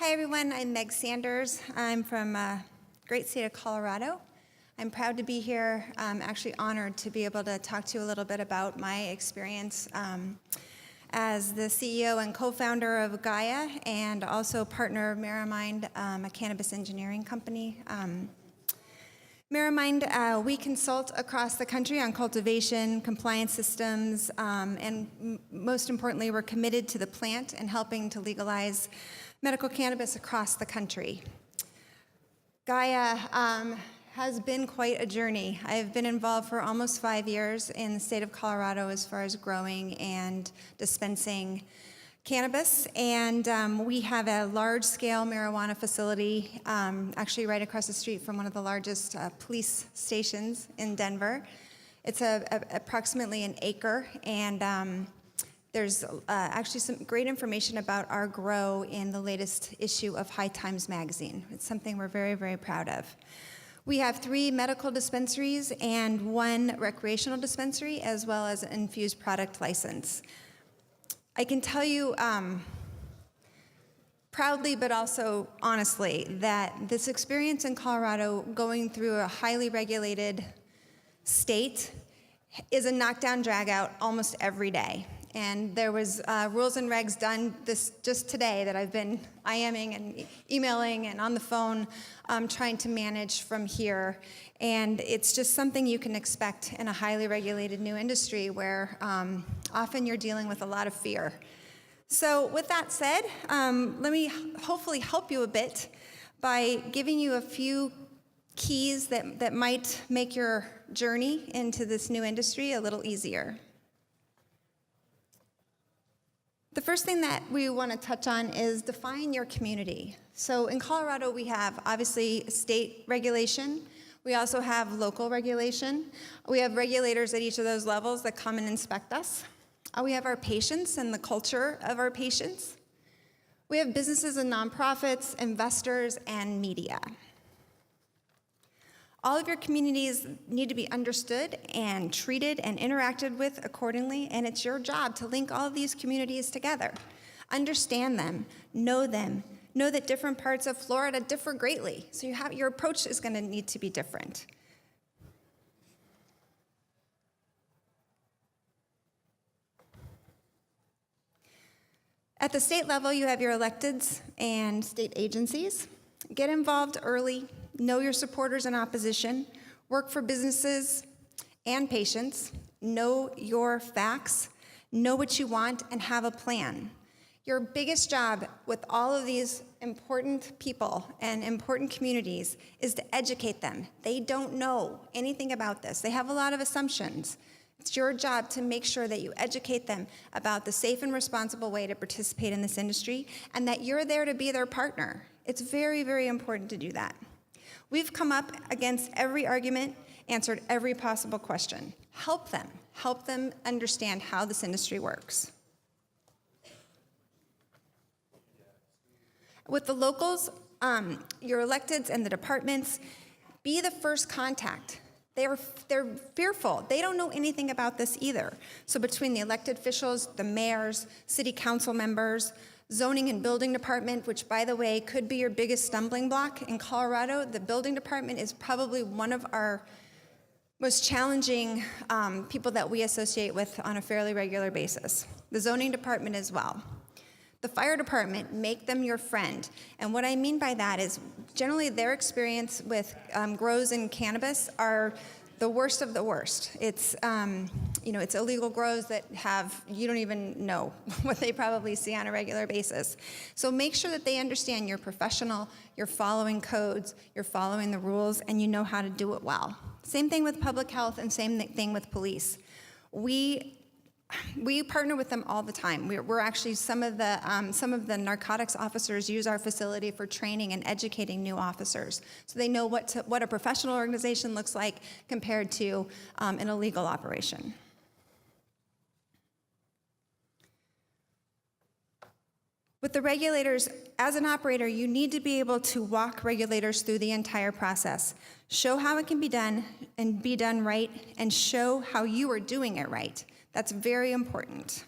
Hi everyone, I'm Meg Sanders. I'm from great state of Colorado. I'm proud to be here. I'm actually honored to be able to talk to you a little bit about my experience as the CEO and co-founder of Gaia and also partner of Merimind, a cannabis engineering company. Merimind, we consult across the country on cultivation, compliance systems, and most importantly, we're committed to the plant and helping to legalize medical cannabis across the country. Gaia has been quite a journey. I've been involved for almost 5 years in the state of Colorado as far as growing and dispensing cannabis, and we have a large-scale marijuana facility actually right across the street from one of the largest police stations in Denver. It's approximately an acre, and there's actually some great information about our grow in the latest issue of High Times magazine. It's something we're very, very proud of. We have 3 medical dispensaries and 1 recreational dispensary, as well as an infused product license. I can tell you proudly, but also honestly, that this experience in Colorado, going through a highly regulated state, is a knockdown, drag out almost every day. And there was rules and regs done just today that I've been IMing and emailing and on the phone trying to manage from here. And it's just something you can expect in a highly regulated new industry where often you're dealing with a lot of fear. So with that said, let me hopefully help you a bit by giving you a few keys that might make your journey into this new industry a little easier. The first thing that we want to touch on is define your community. So in Colorado, we have obviously state regulation. We also have local regulation. We have regulators at each of those levels that come and inspect us. We have our patients and the culture of our patients. We have businesses and nonprofits, investors, and media. All of your communities need to be understood and treated and interacted with accordingly, and it's your job to link all of these communities together. Understand them, know that different parts of Florida differ greatly, so your approach is going to need to be different. At the state level, you have your electeds and state agencies. Get involved early. Know your supporters and opposition, work for businesses and patients, know your facts, know what you want, and have a plan. Your biggest job with all of these important people and important communities is to educate them. They don't know anything about this. They have a lot of assumptions. It's your job to make sure that you educate them about the safe and responsible way to participate in this industry and that you're there to be their partner. It's very, very important to do that. We've come up against every argument, answered every possible question. Help them understand how this industry works. With the locals, your electeds and the departments, be the first contact. They're fearful. They don't know anything about this either. So between the elected officials, the mayors, city council members, zoning and building department, which by the way could be your biggest stumbling block in Colorado, the building department is probably one of our most challenging people that we associate with on a fairly regular basis. The zoning department as well. The fire department, make them your friend. And what I mean by that is generally their experience with grows in cannabis are the worst of the worst. It's, it's illegal grows that you don't even know what they probably see on a regular basis. So make sure that they understand you're professional, you're following codes, you're following the rules, and you know how to do it well. Same thing with public health and same thing with police. We partner with them all the time. We're actually some of the narcotics officers use our facility for training and educating new officers, so they know what a professional organization looks like compared to an illegal operation. With the regulators, as an operator, you need to be able to walk regulators through the entire process. Show how it can be done and be done right, and show how you are doing it right. That's very important.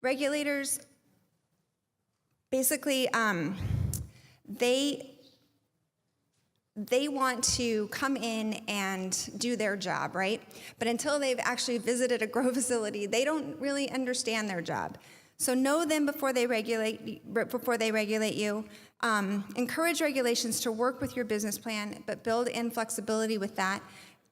Regulators basically, they want to come in and do their job, right? But until they've actually visited a grow facility, they don't really understand their job. So know them before they regulate you. Encourage regulations to work with your business plan, but build in flexibility with that.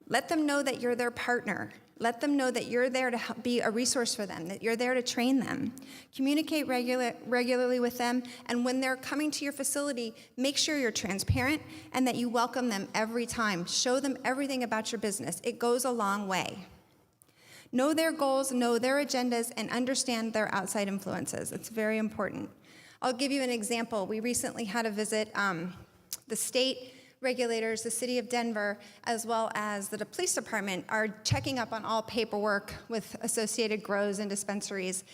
Let them know that you're their partner. Let them know that you're there to be a resource for them, that you're there to train them. Communicate regularly with them, and when they're coming to your facility, make sure you're transparent and that you welcome them every time. Show them everything about your business. It goes a long way. Know their goals, know their agendas, and understand their outside influences. It's very important. I'll give you an example. We recently had a visit. The state regulators, the city of Denver, as well as the police department are checking up on all paperwork with associated grows and dispensaries.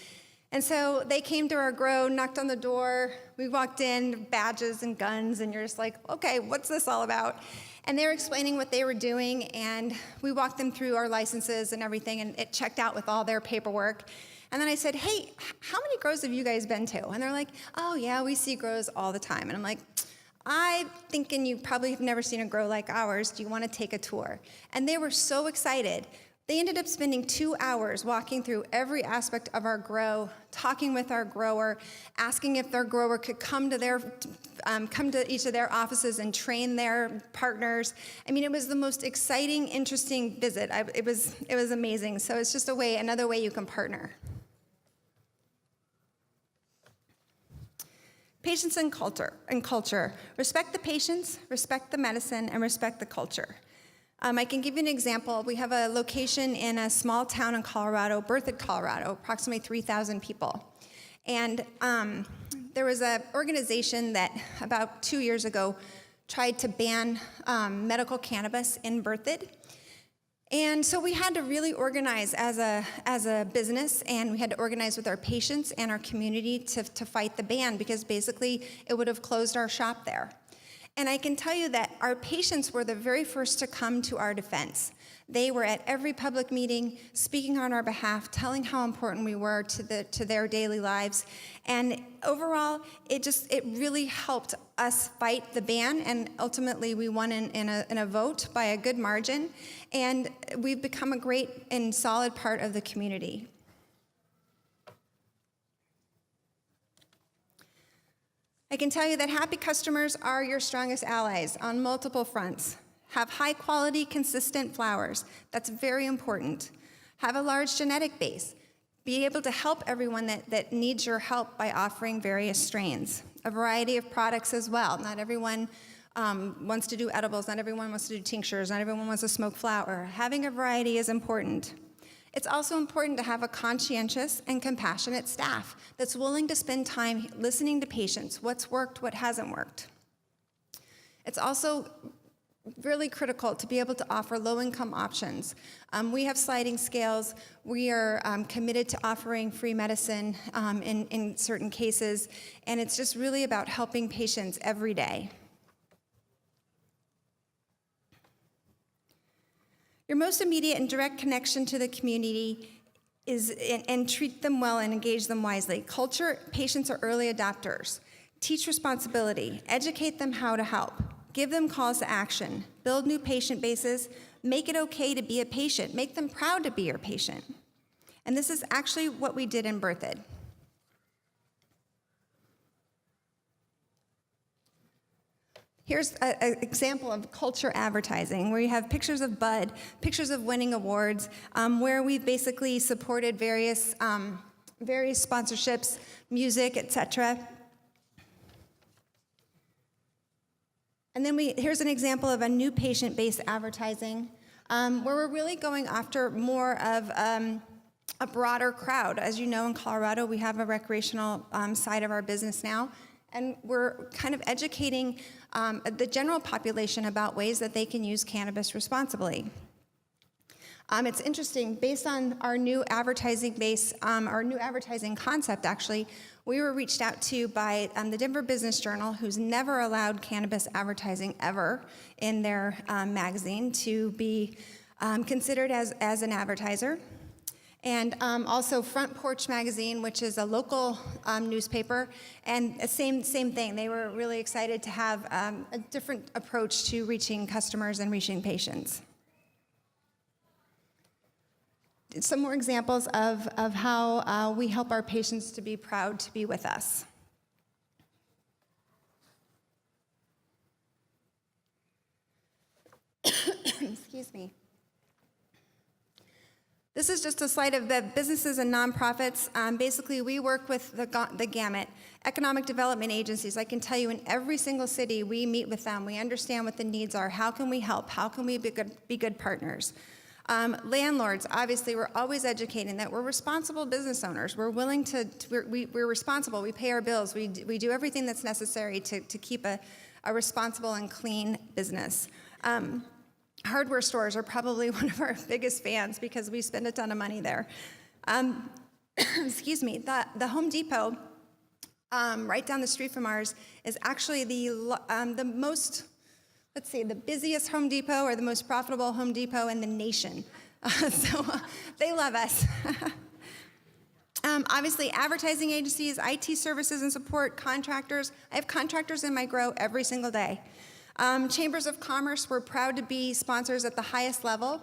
And so they came to our grow, knocked on the door, we walked in, badges and guns, and you're just like, okay, what's this all about? And they were explaining what they were doing, and we walked them through our licenses and everything, and it checked out with all their paperwork. And then I said, hey, how many grows have you guys been to? And they're like, oh yeah, we see grows all the time. And I'm like, I'm thinking you probably have never seen a grow like ours. Do you want to take a tour? And they were so excited. They ended up spending 2 hours walking through every aspect of our grow, talking with our grower, asking if their grower could come to each of their offices and train their partners. I mean, it was the most exciting, interesting visit. It was amazing. So it's just another way you can partner. Patients and culture. Respect the patients, respect the medicine, and respect the culture. I can give you an example. We have a location in a small town in Colorado, Berthoud, Colorado, approximately 3,000 people. And there was an organization that about 2 years ago tried to ban medical cannabis in Berthoud. And so we had to really organize as a business, and we had to organize with our patients and our community to fight the ban, because basically it would have closed our shop there. And I can tell you that our patients were the very first to come to our defense. They were at every public meeting, speaking on our behalf, telling how important we were to their daily lives. And overall, it really helped us fight the ban, and ultimately we won in a vote by a good margin. And we've become a great and solid part of the community. I can tell you that happy customers are your strongest allies on multiple fronts. Have high quality, consistent flowers. That's very important. Have a large genetic base. Be able to help everyone that needs your help by offering various strains. A variety of products as well. Not everyone wants to do edibles. Not everyone wants to do tinctures. Not everyone wants to smoke flower. Having a variety is important. It's also important to have a conscientious and compassionate staff that's willing to spend time listening to patients, what's worked, what hasn't worked. It's also really critical to be able to offer low-income options. We have sliding scales. We are committed to offering free medicine in certain cases, and it's just really about helping patients every day. Your most immediate and direct connection to the community is, and treat them well and engage them wisely. Culture, patients are early adopters. Teach responsibility, educate them how to help, give them calls to action, build new patient bases, make it okay to be a patient, make them proud to be your patient. And this is actually what we did in Berthoud. Here's an example of culture advertising, where you have pictures of bud, pictures of winning awards, where we've basically supported various sponsorships, music, etc. And then here's an example of a new patient-based advertising, where we're really going after more of a broader crowd. As you know, in Colorado, we have a recreational side of our business now, and we're kind of educating the general population about ways that they can use cannabis responsibly. It's interesting, based on our new advertising concept, actually, we were reached out to by the Denver Business Journal, who's never allowed cannabis advertising ever in their magazine to be considered as an advertiser. And also Front Porch Magazine, which is a local newspaper, and the same thing. They were really excited to have a different approach to reaching customers and reaching patients. Some more examples of how we help our patients to be proud to be with us. Excuse me. This is just a slide of the businesses and nonprofits. Basically, we work with the gamut. Economic development agencies, I can tell you in every single city, we meet with them. We understand what the needs are. How can we help? How can we be good partners? Landlords, obviously, we're always educating that we're responsible business owners. We're willing we're responsible. We pay our bills. We do everything that's necessary to keep a responsible and clean business. Hardware stores are probably one of our biggest fans because we spend a ton of money there. Excuse me, the Home Depot, right down the street from ours, is actually the most, let's see, the busiest Home Depot or the most profitable Home Depot in the nation. So they love us. Obviously, advertising agencies, IT services and support, contractors. I have contractors in my grow every single day. Chambers of Commerce, we're proud to be sponsors at the highest level.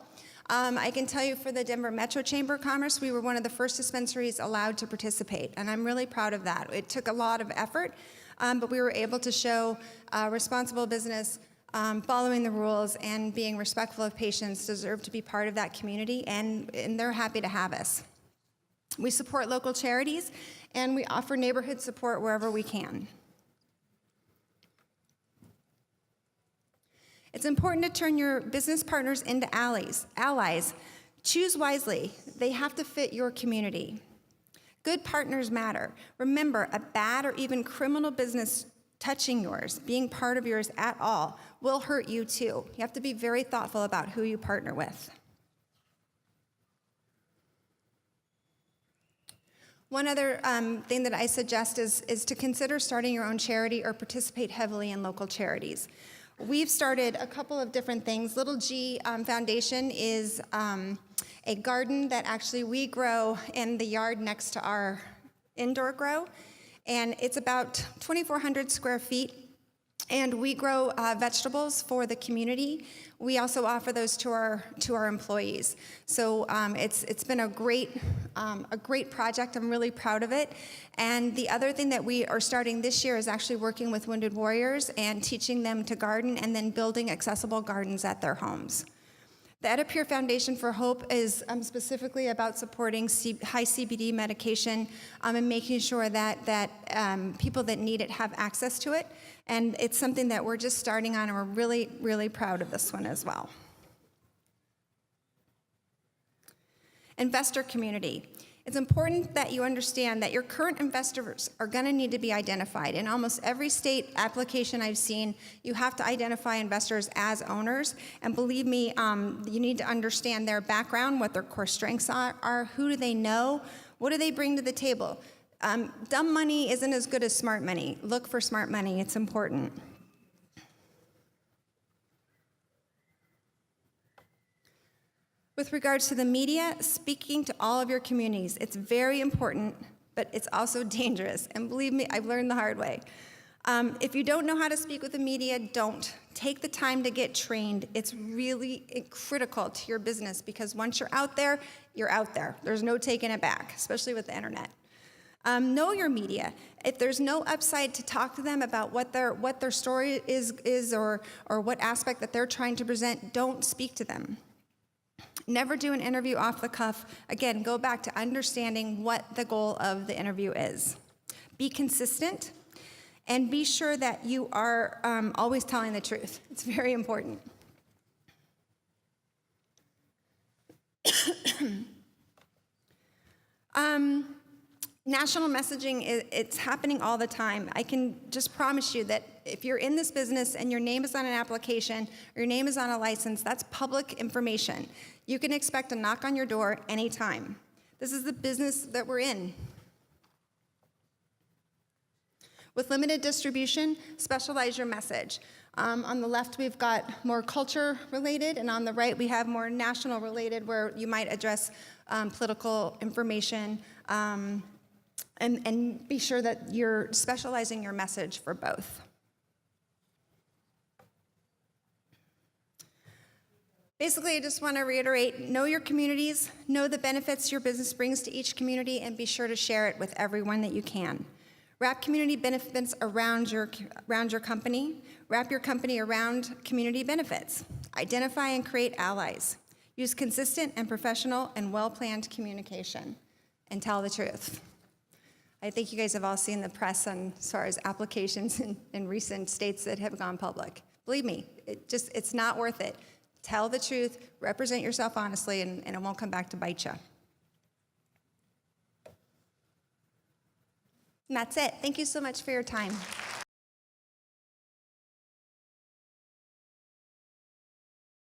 I can tell you for the Denver Metro Chamber of Commerce, we were one of the first dispensaries allowed to participate, and I'm really proud of that. It took a lot of effort, but we were able to show responsible business, following the rules, and being respectful of patients deserve to be part of that community, and they're happy to have us. We support local charities, and we offer neighborhood support wherever we can. It's important to turn your business partners into allies. Choose wisely. They have to fit your community. Good partners matter. Remember, a bad or even criminal business touching yours, being part of yours at all, will hurt you too. You have to be very thoughtful about who you partner with. One other thing that I suggest is to consider starting your own charity or participate heavily in local charities. We've started a couple of different things. Little G Foundation is a garden that actually we grow in the yard next to our indoor grow, and it's about 2,400 square feet, and we grow vegetables for the community. We also offer those to our employees. So it's been a great project. I'm really proud of it. And the other thing that we are starting this year is actually working with Wounded Warriors and teaching them to garden and then building accessible gardens at their homes. The Edipure Foundation for Hope is specifically about supporting high CBD medication and making sure that people that need it have access to it. And it's something that we're just starting on, and we're really, really proud of this one as well. Investor community. It's important that you understand that your current investors are going to need to be identified. In almost every state application I've seen, you have to identify investors as owners. And believe me, you need to understand their background, what their core strengths are, who do they know, what do they bring to the table. Dumb money isn't as good as smart money. Look for smart money. It's important. With regards to the media, speaking to all of your communities, it's very important, but it's also dangerous. And believe me, I've learned the hard way. If you don't know how to speak with the media, don't. Take the time to get trained. It's really critical to your business because once you're out there, you're out there. There's no taking it back, especially with the internet. Know your media. If there's no upside to talk to them about what their story is or what aspect that they're trying to present, don't speak to them. Never do an interview off the cuff. Again, go back to understanding what the goal of the interview is. Be consistent and be sure that you are always telling the truth. It's very important. National messaging, it's happening all the time. I can just promise you that if you're in this business and your name is on an application or your name is on a license, that's public information. You can expect a knock on your door anytime. This is the business that we're in. With limited distribution, specialize your message. On the left, we've got more culture-related, and on the right, we have more national-related, where you might address political information, and be sure that you're specializing your message for both. Basically, I just want to reiterate, know your communities, know the benefits your business brings to each community, and be sure to share it with everyone that you can. Wrap community benefits around your company. Wrap your company around community benefits. Identify and create allies. Use consistent and professional and well-planned communication. And tell the truth. I think you guys have all seen the press on as far as applications in recent states that have gone public. Believe me, it's not worth it. Tell the truth, represent yourself honestly, and it won't come back to bite you. And that's it. Thank you so much for your time.